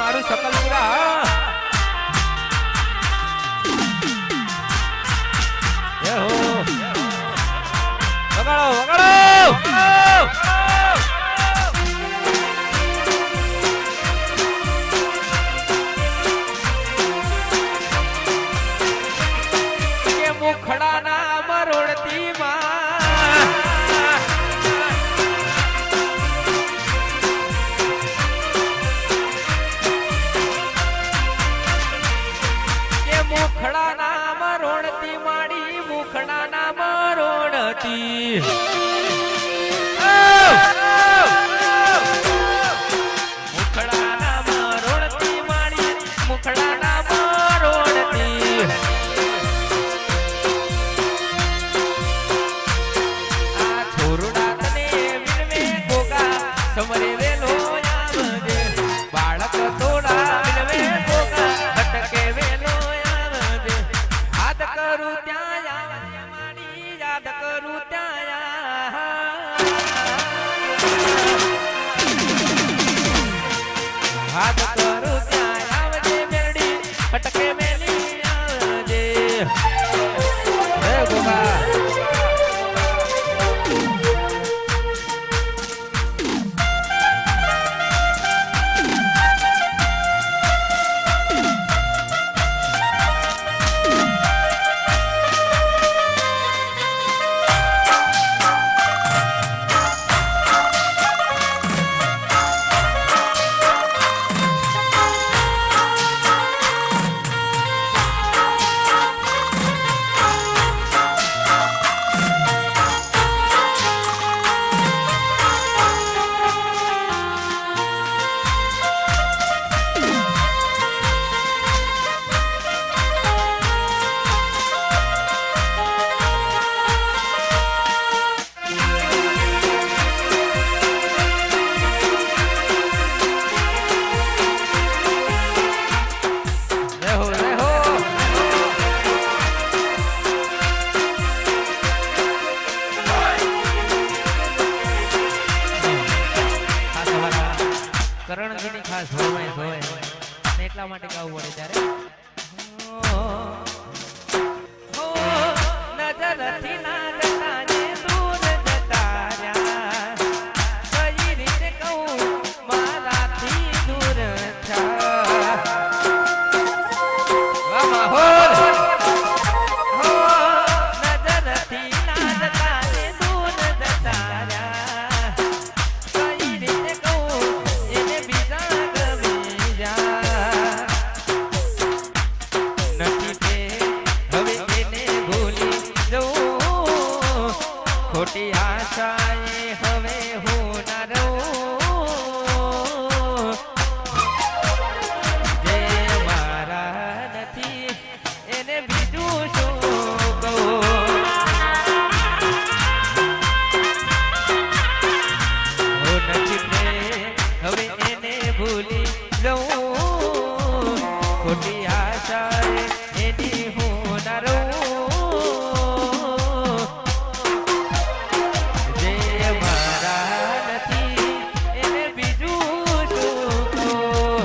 મારું શકલપુરા જય હો વગાડો વગાડો કે મુખડાના મરોડતી માં મુખડા નામ રોડતી માડી મુખડા નામ રોડતી મુખડા નામ રોડતી માડી મુખડા નામ રોડતી આ છોરડા તને વિનવે ગોગા સમરે વેલો આવજે બાળક થોડા વિનવે ગોગા હટકે વેલો યાદ કરું ત્યાં મારી યાદ કરું ત્યાં યાદ કરું ત્યાં આવજે મેરડી ફટકે મેલી આવજે હે ગોગા કરણજીની ખાસ હોય અને એટલા માટે ગાવું પડે ત્યારે નજરથી ના જતા જે દૂર જતા રહ્યા કઈ રીતે કહું મારાથી દૂર થયા માહોલ નજરથી ના જતા જે દૂર જતા રહ્યા કઈ રીતે કહું એને બીજા ગમી જા નથી તે હવે એને ભૂલી જવું ખોટી આશાએ હવે હું ના રહું જે મારા નથી એને બીજું શું કહું નથી તે હવે એને ભૂલી જવું ખોટી આશાએ એની હું ના રહું જે મારા નથી એને બીજું શું કહું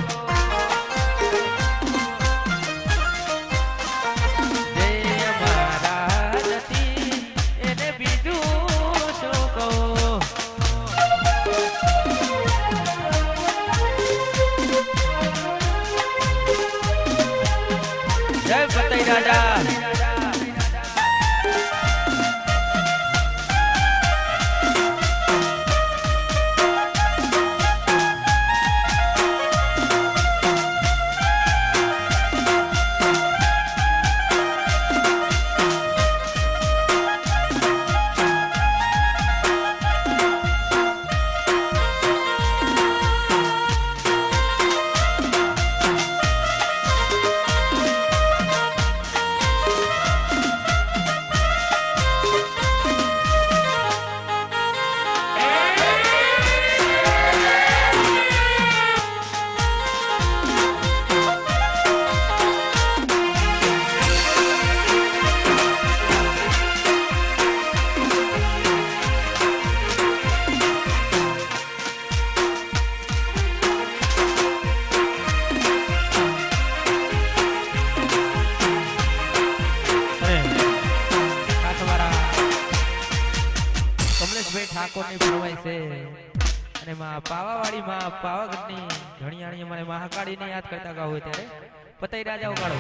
જે મારા નથી એને બીજું શું કહું ગામની ધણિયાણી અમારે મહાકાળીને યાદ કરતા ગાવ હોય ત્યારે પતઈ રાજા ઉગાડો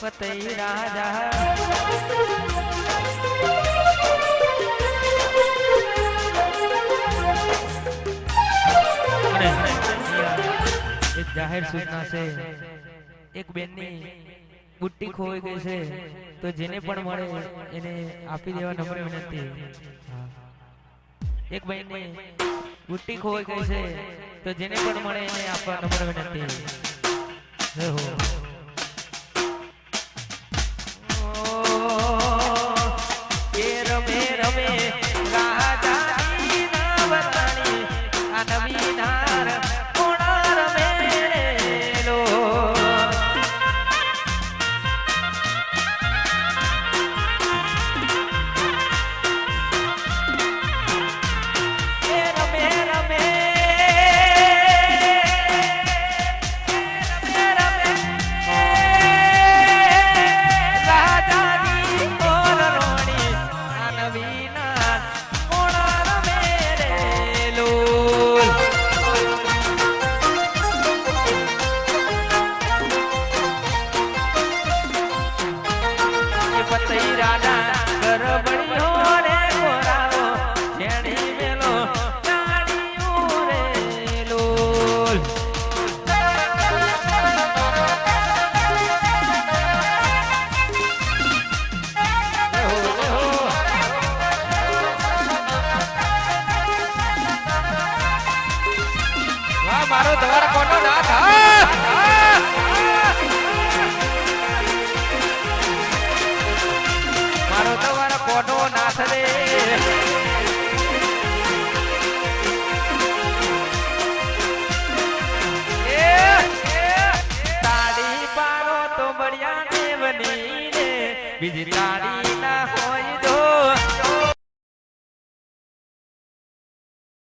પતઈ રાજા એક જાહેર સૂચના છે એક બેનની બુટ્ટી ખોઈ ગઈ છે તો જેને પણ મળે એને આપી દેવા નમ્ર વિનંતી એક બેનની બુટ્ટી ખોઈ ગઈ છે તો જેને પણ મળે એને આપવા નમ્ર વિનંતી જય હો મારો તમારા કોનો ના થા મારો તમારા કોનો નાથ રે તાડી પારો તો બળિયા દેવની રે બીજી તાડી